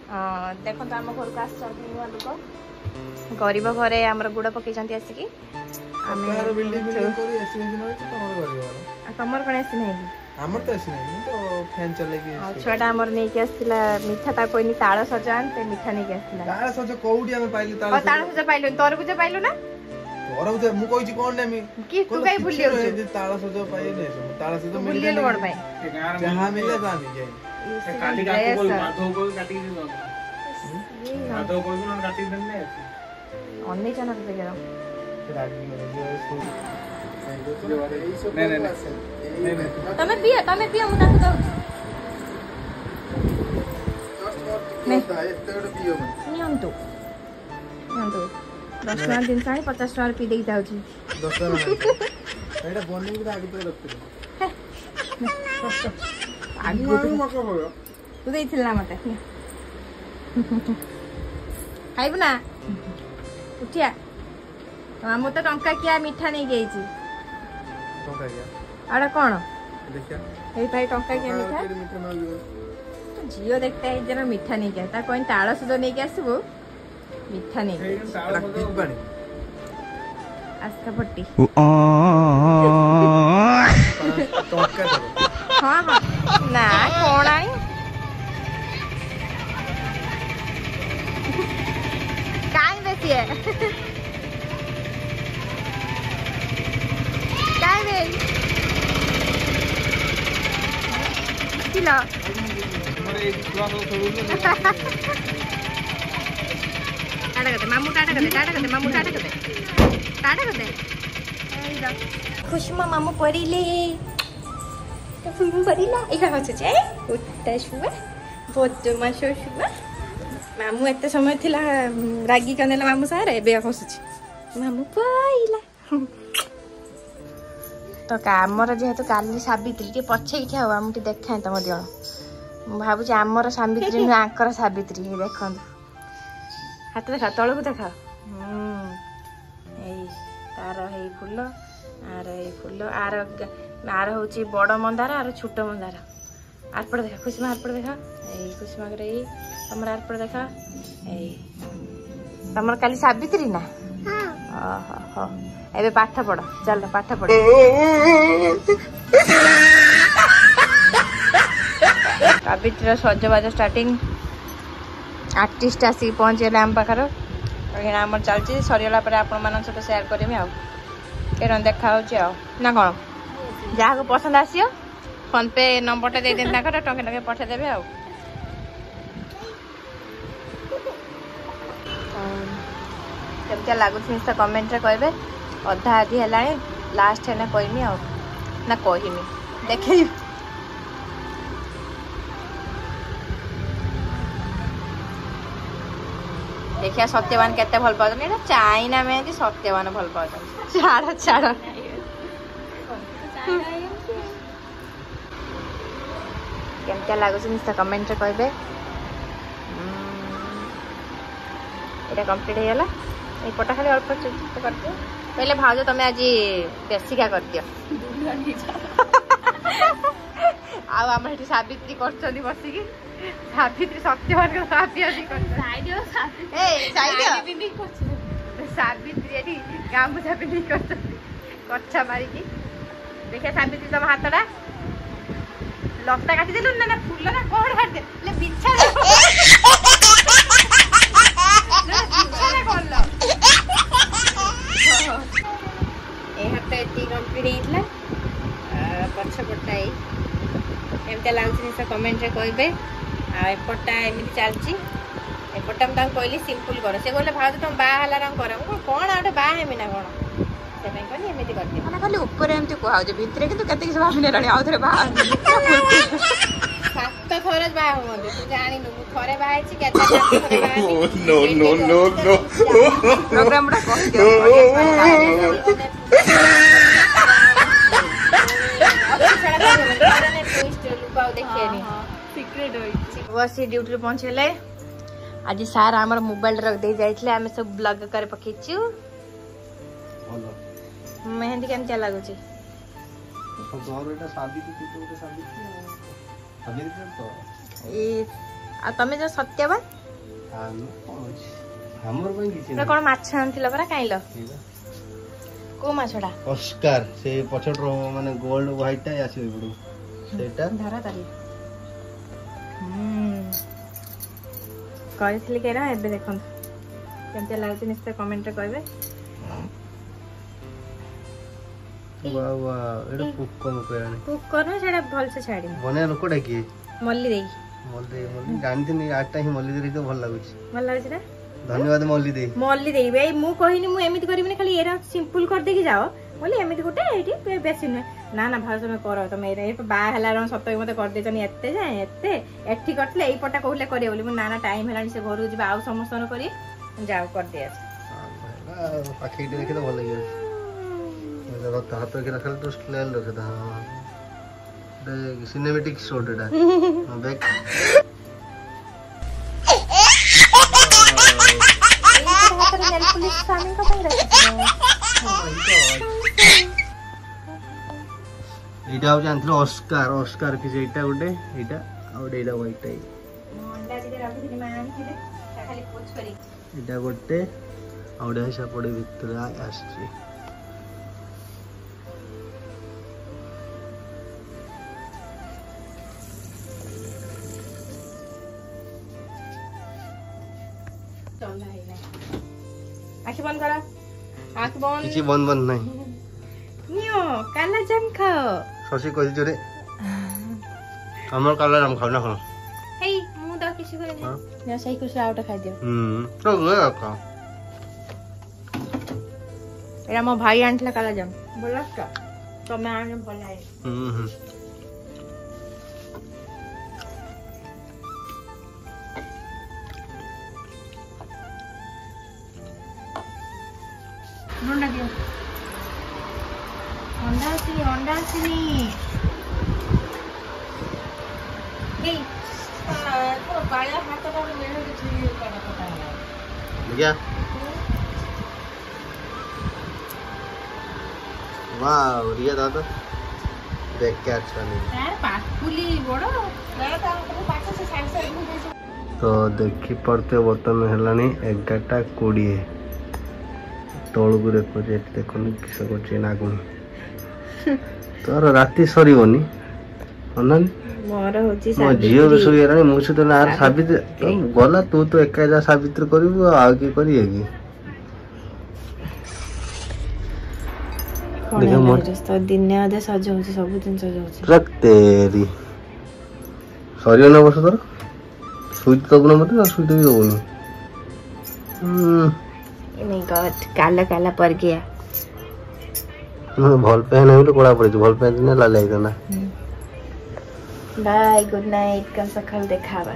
देखो आम घर को आस नुआ लोक गरीब घरे आमर गुड़ पकई आसिकी तुमर कौन आसी ना छुआटा आमर नहीं आसला मिठा ता कोई ताल सज आनते मिठा नहीं आसला ताल सज पाइलु तरबुज पाइलु ना तरबुज मु कहि कोन नेमी कि तू काई भूल लियो ताल सज पाइ नै ताल सज भूल लियो कोन पाइ जहां मिले ता नहीं जाय काली काको बोल माधव को काटी दे माधव को ना काटी देने अन्य चैनल पे गया नहीं तमे पिया मु ताको दउ नहीं नियंतु 10 टका दिन साई 50 टका पी देई जाउ छी 10 टका एटा बने के आगे तो रख आगे मको हो तू देइथिल ना मते खाइबु ना उठिया हम तो टंका किया मीठा नहीं गई छी टंका किया आड़ा कोन देखिया ए भाई टंका किया मीठा मीठा ना लियो जियो देखता है जरा मीठा नहीं गया ता कोइन ताळ सुद नहीं के आसबो मीठा नहीं पानी आस्था पट्टी टंका हां हां ना कोण आई काई बेसी है काई बे किलो हमरे दुआ को छोड़ू टाटा करते मामू टाटा करते मामू टाटा करते खुशमा मामू पड़िले पड़िला एका हसुचे उठा शुआ बहुत मशो शुआ मामू एते समय थिला रागी कनेला मामू सारे एबे हसुचे मामू पइला तो आमर जेहेतु काली सावित्री टे पछे इठा हो हम देखाए तुम दिय भावुँ आमर सावित्री नुह आंकर सावित्री देख हाथ देखा तलू देखा तार हे फुल आर हे फुल आर हूँ बड़ मंदार आर छोट मंदार आरपट देखा खुशमा आरपट देखा खुशमा तुम आरपट देखा तुम काली सावित्री ना ओहो एबे पाठ पढ़ चल पाठ पढ़ सावित्री सजबाज स्टार्टिंग आर्टिस्ट आसिक पहुँचेगा आम पाखर आम चलती सरीगला आपण मान सहित सेयार करमी आन देखा ना कौन जहाँ को पसंद आसियो फोन पे नंबर दे देना टंके टंके पठेदेवे केमती लगुच कमेंट कहे अधा आधी है लास्ट है कहमी ना कहमी देखे देखिया सत्यवान केते भल पाउछन एटा चाइना मेहंदी सत्यवान भल पाउछन छाड़ छाड़ केमती लागुछ निश्चय कमेंट रे कहबे एटा कंप्लीट हे गला ए पटा खाली अल्प चुप कर दियो पहले भाउज तमे आज बेसिका कर दियो आ हम हेठी सावित्री करछनी बसिकी सावित्री सत्यवान को सावित्री करछ साइडियो सावित्री ए साइडियो बिंदी करछ सावित्री एठी गामु सावित्री करछ कच्छा मारी की देखा सावित्री तम हाथडा लता काटी देलु ना फूल ना कोड काट दे ले बिछा ना बिछा ना कोल्लो ए हाथ एती कंप्लीट हेतला पछ पटाई एमते लाउछि से कमेंट रे कहबे आ एपटा एमती चलछि एपटा हम कहली सिंपल कर से कहले भाउ तुम बा हला रंग कर कोन आटे बा हेमी ना कोन से मैं कहली एमती कर दे माने खाली ऊपर एमती कहौ जे भितरे किंतु कते किस भाबिने राणी आ थरे बा सात थोरे बा हो तू जानि नु थोरे बा आइछि केते थोरे बा no no no no programme रा कह दियो बस ड्यूटी पहुँचले आज सार आमर मोबाइल रख दे जाइए आम सब ब्लॉग कर पकेचु मेहंदी केमती लगुच आ तमे जो सत्यवान हमर ପାଇଁ କିଛି ना कोन माछ आनथिला परा काइलो को माछडा ऑस्कार से पछड़ रो माने गोल्ड व्हाइट टा आसी पड़ो सेटा धरा ताली कहथिली केरा एबे देखन केमते लागै निश्चय कमेंट रे कहबे वाह वाह एटा पुक्को म कहरानी पुक्को न सेडा भल से छाडी बने लोकटा की मल्ली देई मल्ली जानती नहीं आटा ही मल्ली दे के भल लागुछ भल लागै ना धन्यवाद मल्ली दे भाई मु कहिनी मु एमिति करबिनी खाली एरा सिंपल कर देकी जाओ बोली एमिति गोटे एठी बेसी न ना भाव तुम कर तुम ए बा हला रन सप्ताह मते कर देचनी एते जाय एते एठी करतले एई पटा कहले करियो बोली मु ना टाइम हेलानी से घरु जिबा आउ समस्तन करी जाओ कर दे हां पाखी देखे तो भल लागियो रत हाथ के रखल तो स्टाइल रखता हां दे सिनेमैटिक शॉट एटा बैक पुलिस सामने का पे एटा हो जानथलो ऑस्कार कि एटा गोटे एटा और एटा व्हाइट टाइप मंडा दिले रखि दिले मान थिले खाली पोच करी एटा गोटे और ऐसा पड़े भीतर आछी आखि बंद करो आखि बंद किछि बंद नहीं नियो काला जाम खाओ ससी कहि जोरे हमर काला जाम खाओ ना खाओ हे मु द किछि करे ना या सही कुछ आउट खाइ दियो तो ले का एरा मो भाई आंठला काला जाम बोलस का तो मैं आने बोलाए नोंडा दियो अंडा आसीनी हे तो काला हाथ का मेरे किछि काटा पता है क्या वाह रिया दादा देख के अच्छा नहीं यार पाकुली बड़ो यार तो पाछ से साइड साइड में तो देखि पड़ते बर्तन हेलानी 11:20 तळगु देखो जे देखो किस करछे नागुनी तोर राती सरीबनी अनन मोर होची मो जियो बिसो यार मुसे तो ना साबित्र गला तू तो एका जा साबित्र करबो आ की करिए की देखो मोर तो दिन ने आधे सज होची सब दिन सज होची रख तेरी सरियो ना बस तोर सुई तो न मत ना सुई तो भी होनी नहीं गॉड काला काला पर गया भल पे नहीं तो कोड़ा पड़े भल पे ने ला लाइ देना बाय गुड नाइट कल सकाल देखाबा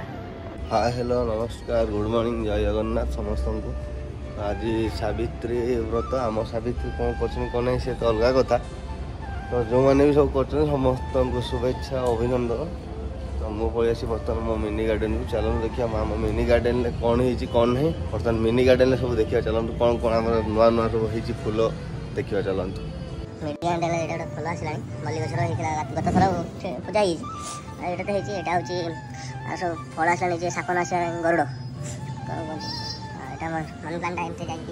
हाय हेलो नमस्कार गुड मॉर्निंग जय जगन्नाथ समस्त को आज सावित्री व्रत आम सावित्री कौन कर से तो अलग कथा तो जो मैंने भी सब कर समस्त को शुभेच्छा अभिनंदन तो मुझे पलि आसी बर्तमान मो मिनी गार्डन को चलो देखिए माँ मिनी गार्डन में कौन है कौन नहीं बर्तमान मिनी गार्डन में सब देखिए चलते कौन कौन आम नुआ नुआ सब हो फूल देखिए चलते मीडिया फूल आसला मल्ली गचर गत थर पूजा हो सब फल आसला सापन आस गरुड़ मनी प्लांट एमती जाइए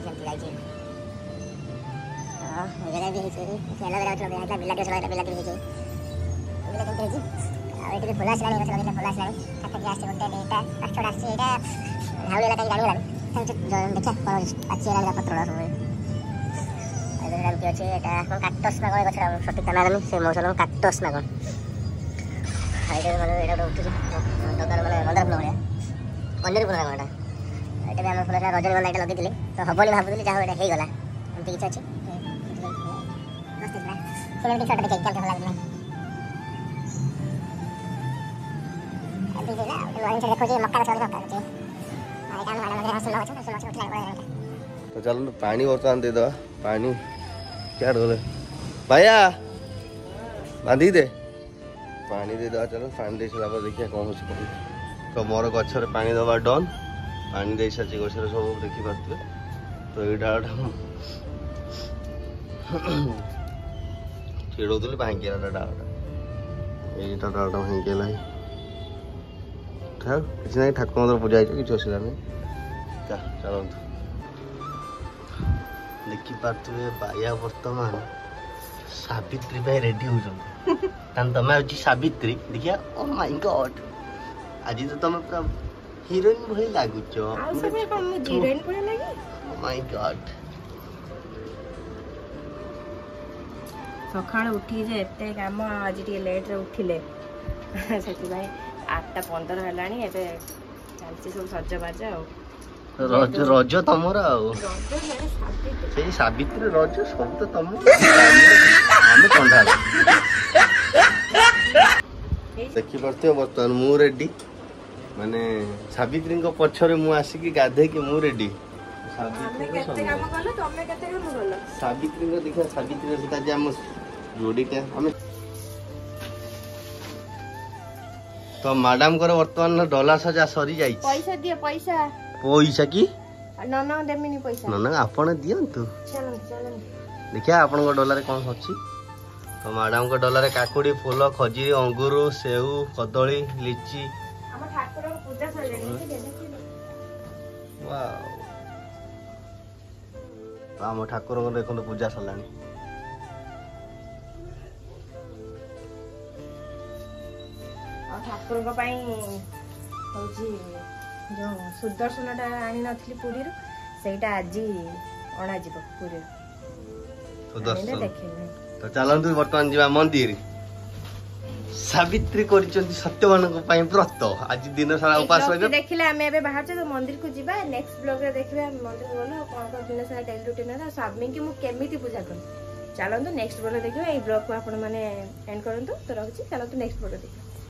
जगह भी बिलाटी बिलाटी भी ये फूल आसला फूल आसला गोटे दुईटा 5-6टा आसी झाउली लगा गाड़ी गलानी देखा पाची पत्र सब अच्छे काक्टस ना कौन गचर सठिक ना जानी से मौसम काक्टस ना कौन उठुची डर मैंने मंदार फूल भाया पंजरी फूल ना कौन ये फूल रजनीगंधा ये लगे तो हबनी भावुली जहाँ होगला एमती किसी अच्छे तो चलो पानी बर्तमान दे दवा पानी क्या डोले भैया बांधी दे पानी दे दवा चलो पानी दे सारा देखिए कौन हो तो मोर गचर पानी दवा डन पानी दे सारी गचर सब देखी पारे तो ये डाटा चिड़ौली भांगी डाटा यही डाटा भांगी ଥାଉ କିଛି ନାହିଁ ଠାକୁରଙ୍କର ପୂଜା ହେଇଛି କିଛି ଅସୁବିଧା ନାହିଁ ଚାଲନ୍ତୁ ଦେଖିପାରୁଥିବେ ବାୟା ବର୍ତ୍ତମାନ ସାବିତ୍ରୀ ପାଇଁ ରେଡି ହଉଛନ୍ତି ତାହେଲେ ତମେ ହଉଛି ସାବିତ୍ରୀ ଦେଖିଆ ଓ ମାଇ ଗଡ୍ ଆଜି ତ ତମେ ପୁରା ହିରୋଇନ ଭଳି ଲାଗୁଛ ଓ ମାଇ ଗଡ୍ ସକାଳୁ ଉଠିକି ଯେ ଏତେ କାମ ଆଜି ଟିକେ ଲେଟ୍ରେ ଉଠିଲେ ସେଥିପାଇଁ 8:15 ହେଲାଣି ଏବେ ଚାଲିଛି ସବୁ ସଜବାଜ ଆଉ ରଜ ତମର ଆଉ ସେଇ ସାବିତ୍ରୀ ରଜ ସବୁ ତ ତମ ଆମେ କଣ୍ଡା ଦେଖିପାରୁଥିବ ବର୍ତ୍ତମାନ ମୁଁ ରେଡି ମାନେ ସାବିତ୍ରୀଙ୍କ ପଛରେ ମୁଁ ଆସିକି ଗାଧେଇକି ମୁଁ ରେଡି ସାବିତ୍ରୀଙ୍କ ଦେଖିବା ସାବିତ୍ରୀ ସହିତ ଆଜି ଆମ ଯୋଡ଼ିଟା ଆମେ ତ ମ୍ୟାଡାମଙ୍କର ବର୍ତ୍ତମାନ ଡଲା ସଜା ସରି ଯାଇଛି ପଇସା ଦିଅ ପଇସା ପଇସା କି ନନା ଦେମିନି ପଇସା ନନା ଆପଣ ଦିଅନ୍ତୁ ଦେଖିବା ଆପଣଙ୍କ ଡଲାରେ କଣ ଅଛି ତ ମ୍ୟାଡାମଙ୍କ ଡଲାରେ କାକୁଡି ଫୁଲ ଖଜୁରୀ ଅଙ୍ଗୁର ସେଉ କଦଳୀ ଲିଚି ଆମ ଠାକୁରଙ୍କ ପୂଜା ସରିଲାଣି ଆମ ଠାକୁରଙ୍କ ଦେଖନ୍ତୁ ପୂଜା ସରିଲାଣି ଆଉ ଠାକୁରଙ୍କ ପାଇଁ ହଉଛି ଯୋଉ ସୁଦର୍ଶନଟା ଆଣି ନଥିଲି ପୁରୀରୁ ସେଇଟା ଆଜି ଅଣାଯିବ ପୁରୀରୁ ସୁଦର୍ଶନ ତ ଚାଲନ୍ତୁ ବର୍ତ୍ତମାନ ଯିବା ମନ୍ଦିର ସାବିତ୍ରୀ କରିଛନ୍ତି ସତ୍ୟମାନଙ୍କ ପାଇଁ ବ୍ରତ ଆଜି ଦିନ ସାରା ଉପାସ ରହିବେ ଦେଖିଲେ ଆମେ ଏବେ ବାହାରୁଛେ ତ ମନ୍ଦିରକୁ ଯିବା ନେକ୍ସଟ ବ୍ଲଗରେ ଦେଖିବା ମନ୍ଦିର ଗଲୁ ଆଉ କଣ କଣ ଦିନ ସାରା ଡେଲି ରୁଟିନ ହେଲା ସ୍ୱାମୀକି ମୁଁ କେମିତି ପୂଜା କଲି ଚାଲନ୍ତୁ ନେକ୍ସଟ ବ୍ଲଗରେ ଦେଖିବା ଏଇ ବ୍ଲଗକୁ ଆପଣ ମାନେ ଏଣ୍ଡ କରନ୍ତୁ ତ ରହୁଛି ଚାଲନ୍ତୁ ନେକ୍ସଟ ବ୍ଲଗରେ ଦେଖିବା